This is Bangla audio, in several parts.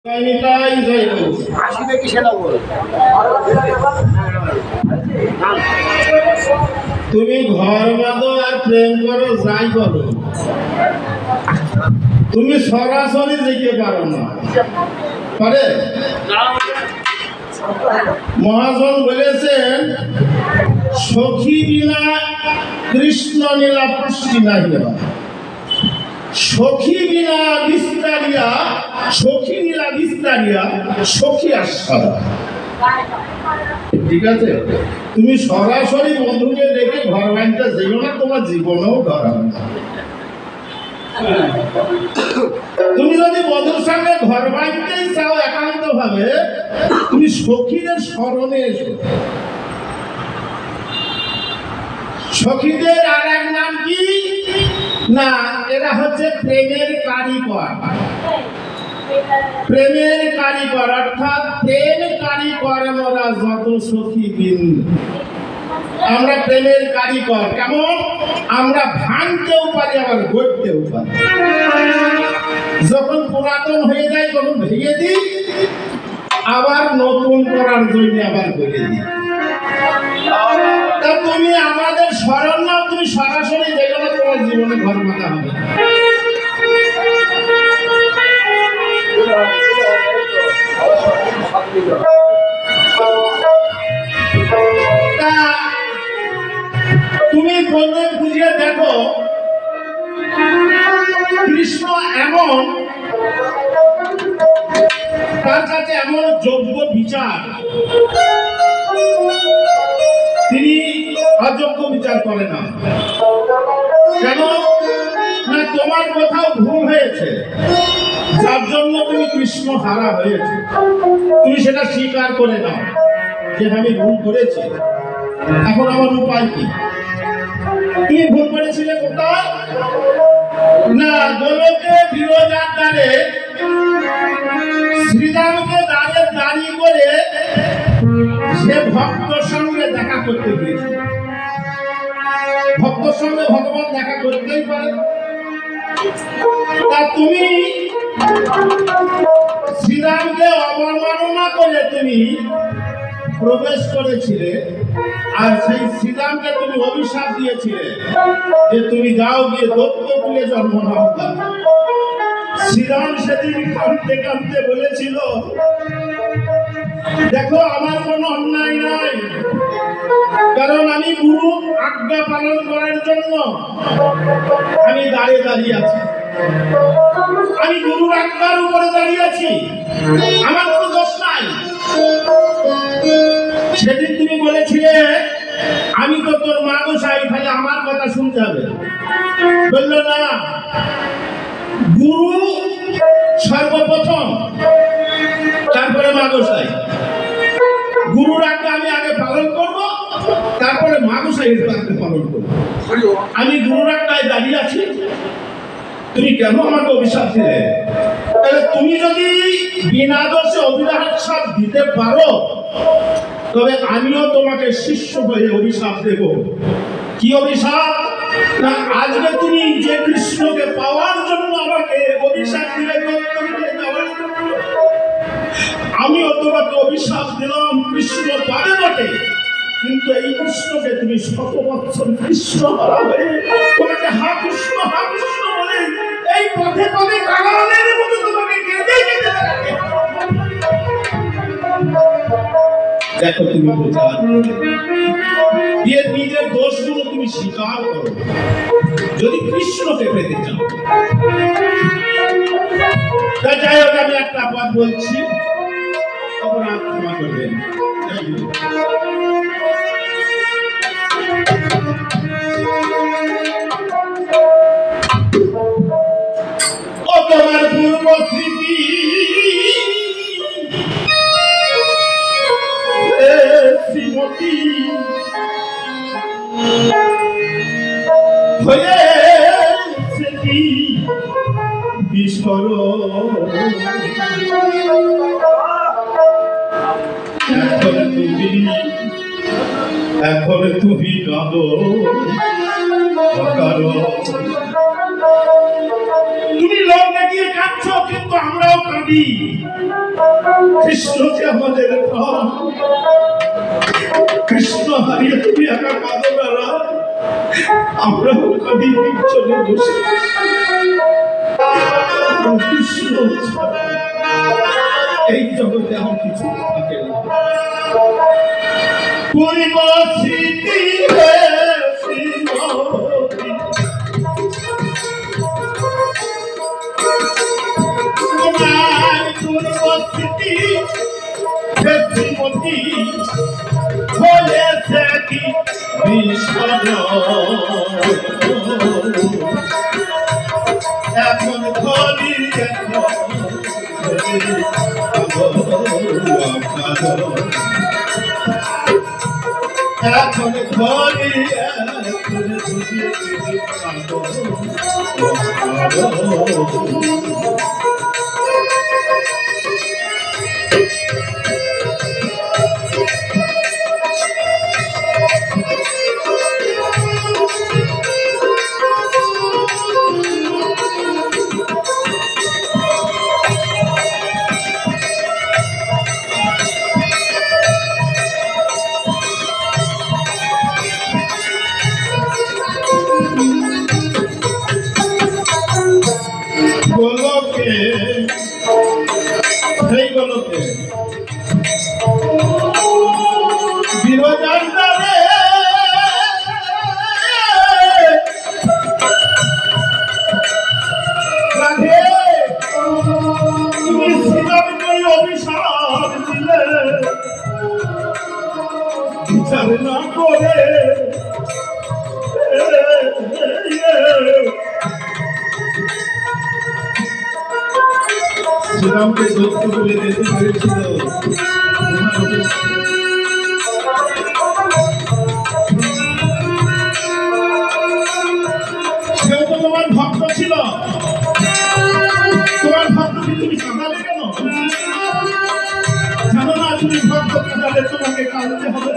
তুমি ঘর বাঁধো আর প্রেম করো যাই বলো, তুমি সরাসরি যেতে পারো না। পারে মহাজন বলেছেন, সখী বিনা কৃষ্ণ নীলা পুষ্টি নাহিয়া, সখী বিনা বিস্তারিয়া, সখী নীলা বিস্তারিয়া সখী আস্বাদা। ঠিক আছে, তুমি সরাসরি বন্ধুকে দেখে ঘর বাঁধতে যেও না, তোমার জীবনেও ঘর হবে না। তুমি যদি বন্ধুর সঙ্গে ঘর বাঁধতেই চাও একান্ত ভাবে, তুমি সখীদের স্মরণে এসো। সখীদের আর এক নাম কি না, এরা হচ্ছে প্রেমের কারিগর। প্রেমের কারিগর অর্থাৎ প্রেম কারিগর আমরা যত সখী বৃন্দ, আমরা প্রেমের কারিগর। কেমন? আমরা ভাঙতেও পারি আবার গড়তেও পারি। যখন পুরাতন হয়ে যায় তখন ভেঙে দিই, আবার নতুন করার জন্য আবার গড়ে দিই। তা তুমি আমাদের স্মরণ নাও, তুমি সরাসরি যেখানে তোমার জীবনে ঘর বাঁধা হবে। তুমি বললে বুঝিয়ে দেখো, কৃষ্ণ এমন, তার কাছে এমন যোগ্য বিচার, তিনি অযোগ্য বিচার করে না। কেন না, তোমার কোথাও ভুল হয়েছে, যার জন্য তুমি কৃষ্ণ হারা হয়েছে। তুমি সেটা স্বীকার করে নাও যে আমি ভুল করেছি, এখন আমার উপায় কি? তুমি ভুল করেছিলে কোথায় না, গোলকে বিরোজার দ্বারে শ্রীরামকে দাঁড়িয়ে করে সে ভক্তর সঙ্গে দেখা করতে গিয়েছে। ভক্তর সঙ্গে ভগবান দেখা করতেই পারে। তা তুমি শ্রীরামকে অবমাননা করে তুমি প্রবেশ করেছিলে, আর সেই শ্রীরামকে তুমি অভিশাপ দিয়েছিলে যে তুমি যাও গিয়ে দত্ত কুলে জন্ম নাও। শ্রীরাম সেদিন কাঁদতে কাঁদতে বলেছিল, দেখো আমার কোনো অন্যায় নাই, কারণ আমি গুরু আজ্ঞা পালন করার জন্য আমি দাঁড়িয়ে আছি, আমি গুরুর আজ্ঞার উপরে দাঁড়িয়ে আছি, আমার কোনো দোষ নাই। সেদিন তুমি বলেছিলে আমি তো তোর মা গোসাই, তাহলে আমার কথা শুনতে হবে। বললো না, গুরু সর্বপ্রথম, তারপরে মা গোসাই। গুরুর আজ্ঞা আমি আগে পালন করব, তারপরে মা গোসাইয়ের আজ্ঞা পালন করব। আমি গুরুর আজ্ঞায় দাঁড়িয়ে আছি, তুমি কেন আমাকে অভিশাপ দিলে? তাহলে তুমি যদি বিনা দোষে অভিশাপ দিতে পারো, তবে আমিও তোমাকে শিষ্য হয়ে অভিশাপ দেব। কি অভিশাপ? না, আজকে তুমি যে কৃষ্ণকে পাওয়ার জন্য আমাকে অভিশাপ দিলে, আমিও তোমাকে অভিশাপ দিলাম। কৃষ্ণ পারে বটে, কিন্তু এই কৃষ্ণকে তুমি 100 বছর কৃষ্ণ হারা হয়ে তোমাকে হা কৃষ্ণ বলে এই পথে পথে কাঙালের মতো তোমাকে কেঁদে কেঁদে রাখে। দেখো তুমি বোঝার দিয়ে নিজের দোষগুলো তুমি স্বীকার করো, যদি কৃষ্ণকে পেতে চাও। তা যাই হোক, আমি একটা পথ বলছি, অপরাধ ক্ষমা করবেন। ও তোমার পূর্ব স্মৃতি শ্রীমতী হয়েছে কি বিস্মরণ, এখন তুমি কাঁদো অকারণ। তুমি লোক দেখিয়ে কাঁদছো, কিন্তু আমরাও কাঁদি। কৃষ্ণ যে আমাদের প্রাণ, কৃষ্ণ হারিয়ে তুমি একা কাঁদো না রাত, আমরা কাঁদি চলে বসে। কৃষ্ণ এই জগতে আমার কিছু থাকে না। পূর্ব স্মৃতি শ্রীমতী হয়েছে কি বিস্মরণ, এখন ধরি এখন ধরি গোলকে, সেই গোলকে বিরোজান্ডারে রাধে তুমি শ্রীরামকে অভিশাপ দিলে, বিচার না করে শ্রীরামকে সত্য বলে যেতে পেরেছিল। সেও তো তোমার ভক্ত ছিল, তোমার ভক্তকে তুমি কাঁদালে কেন? জানো না তুমি ভক্ত কাঁদালে তোমাকে কাঁদতে হবে।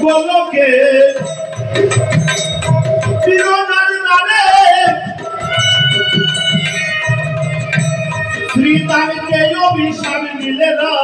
গোলকে বিরোজান্ডারে শ্রীরামকে অভিশাপ দিলে না,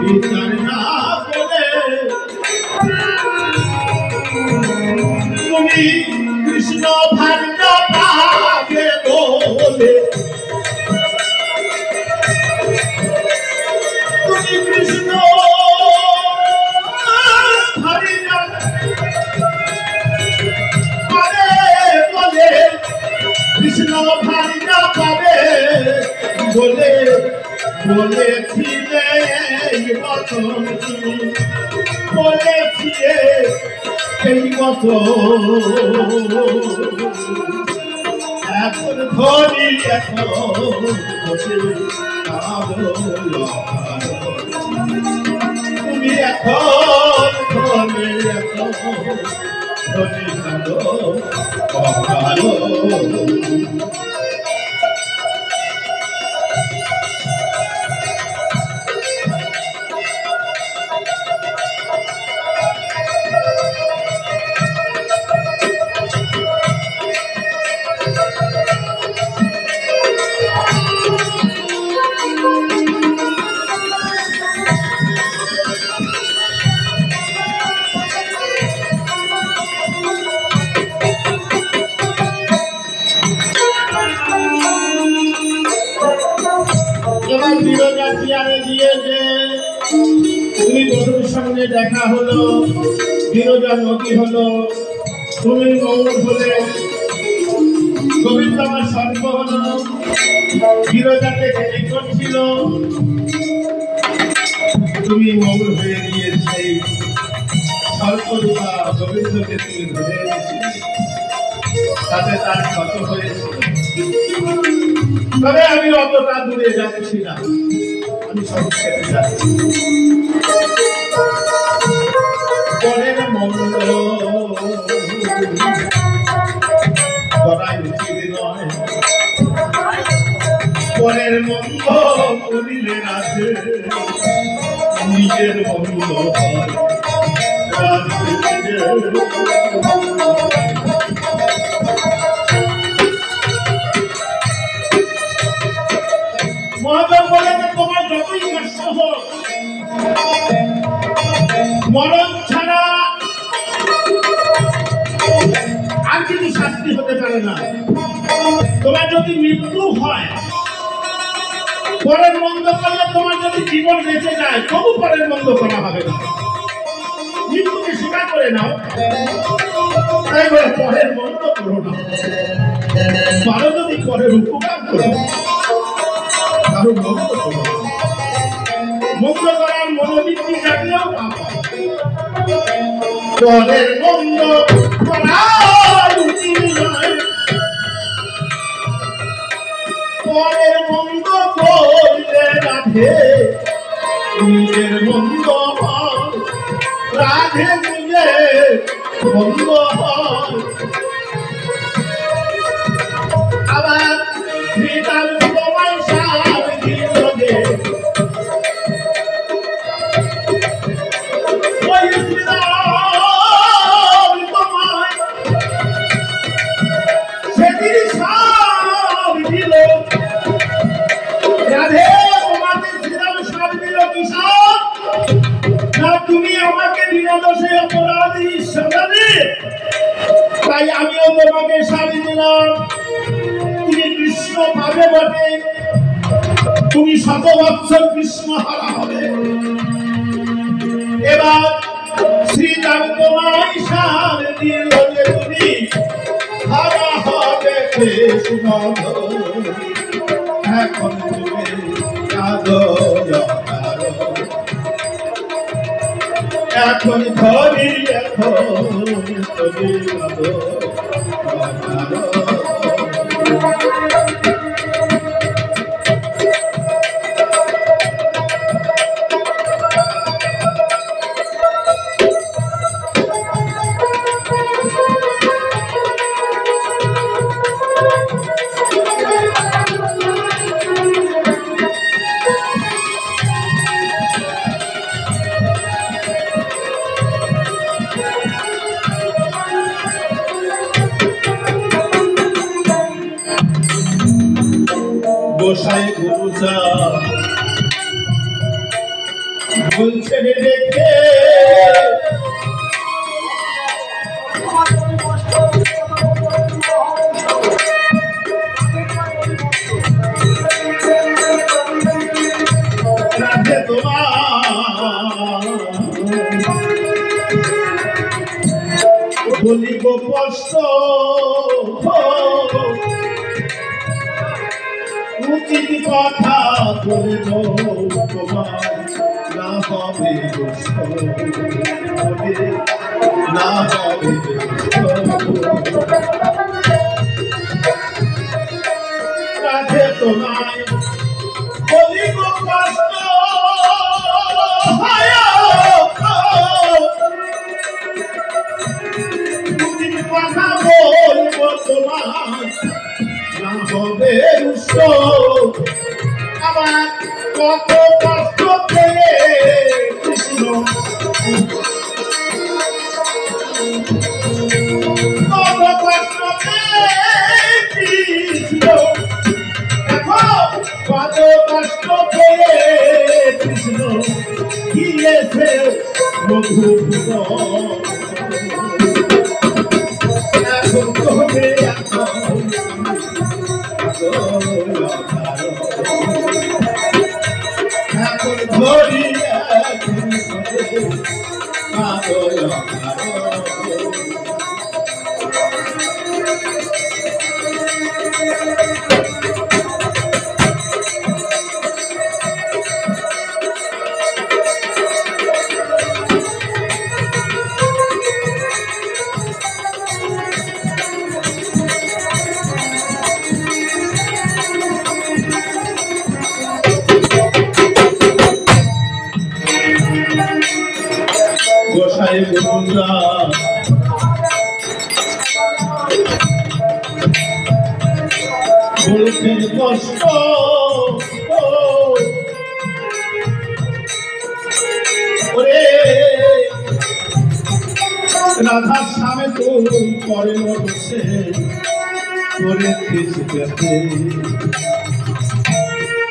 বিচার না করে তুমি কৃষ্ণ ভাগ্য পাবে বলে, তুমি কৃষ্ণ কৃষ্ণ ভাগ্য পাবে বলে বলেছিলে, এই বচন তুমি বলেছিলে, এই বচন এখন ধরি এখন বসে তুমি এখন ধরে এখন ধরে কাঁদো অকালো। এবার বিরোজা চেয়ারে গিয়ে যে তুমি বধূর সঙ্গে দেখা হলো, বিরোজা নদী হলো, তুমি মৌন হলে, গোবিন্দ আমার সর্ব হলো, বিরোজাকে খেলি করছিল, তুমি মৌন হয়ে গিয়ে সেই সর্বরূপা গোবিন্দকে তুমি ধরে এনেছিলে, তাতে তার ক্ষত হয়েছে। তবে আমি অতটা দূরে যাচ্ছি না, আমি সব খেতে যাচ্ছি। পরের মঙ্গল করাই উচিত নয়, পরের মঙ্গল করিলে রাধে নিজের বন্ধ হয় মহাদেব বলে যে তোমার যতই কষ্ট হোক মরণ ছাড়া আর কিছু শাস্তি হতে পারে না। তোমার যদি মৃত্যু হয়, পরের মন্দ করলে তোমার যদি জীবন বেঁচে যায় তবু পরের মন্দ করা হবে না। মৃত্যুকে স্বীকার করে নাও, তাই বলে পরের মন্দ করো না। পারো যদি পরের উপকার করো, কারো মন্দ করো। মন্দ করার মনোবৃত্তি জাগলেও পরের মন্দ করার উচিত নয়। পরের মন্দ করলে রাধে নিজের মন্দ হয়, রাধে নিজের মন্দ হয়। আবার শ্রীরাম তোমায় সার দিল যে ওই শ্রীরাম তোমায় সেদিন সার দিল। রাধে তোমাকে শ্রীরাম সার দিল কিশোর না তুমি আমাকে বিনা দোষে অপরাধী সাজালে, তাই আমিও তোমাকে সারি দিলাম। তুমি কৃষ্ণ পাবে বটে, তুমি শত বৎসর কৃষ্ণ হারা হবে। এবার শ্রীরাম তোমায় সার দিল যে তুমি হারা হবে কৃষ্ণ। এখন তুমি কাঁদো জগারো, এখন ধরি এখন তুমি কাঁদো জগারো। গোসাই গুরুজা বলছে দেখে রাধে তোমার বলিব কষ্ট উচিত কথা বলিব তোমার না হবে না হবে। রাধে তোমায় বলিব কষ্ট উচিত কথা বলিব তোমার না হবে রুষ্ট। আমার কত কষ্ট পেয়ে কৃষ্ণ কত কষ্ট পেয়ে কৃষ্ণ এখন কত কষ্ট পেয়ে কৃষ্ণ গিয়েছে মধুসূদন। এখন তোকে এখন ধরি গোসাই গুরুজা বলছেন কষ্ট রাধার স্বামী তুই পরে বসে করে দিয়েছে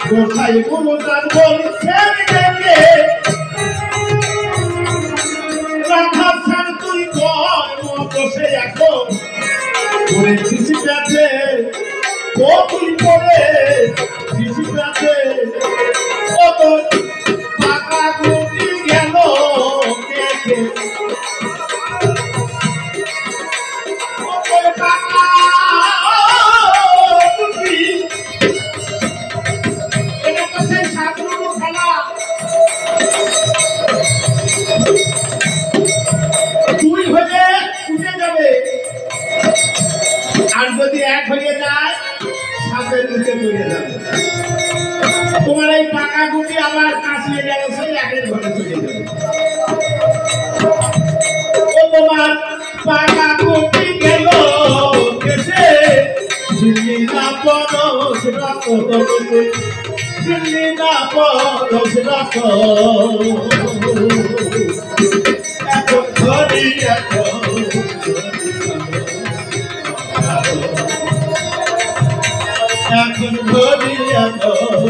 কোথায় গুরু তার বলছেন দেখে রাধার স্বামী তুই পরে বসে এখন করে দিয়েছে ও তুই পরে দিয়েছে ও তো টাকা গুটি গেল দেখে দুই হলে উঠে যাবে আর যদি এক হয়ে যায় সাপের মুখে পড়ে যাবে তোমার এই পাকা গুটি আবার কাশিয়ে গেল সেই একের ঘরে চলে যাবে ও তোমার পাকা গুটি গেল কেসে দিল্লি না পরশ রাখ দিল্লি না পরশ রাখ এখন ঘড়ি এখন ঘড়ি এখন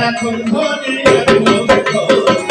এখন ঘড়ি এখন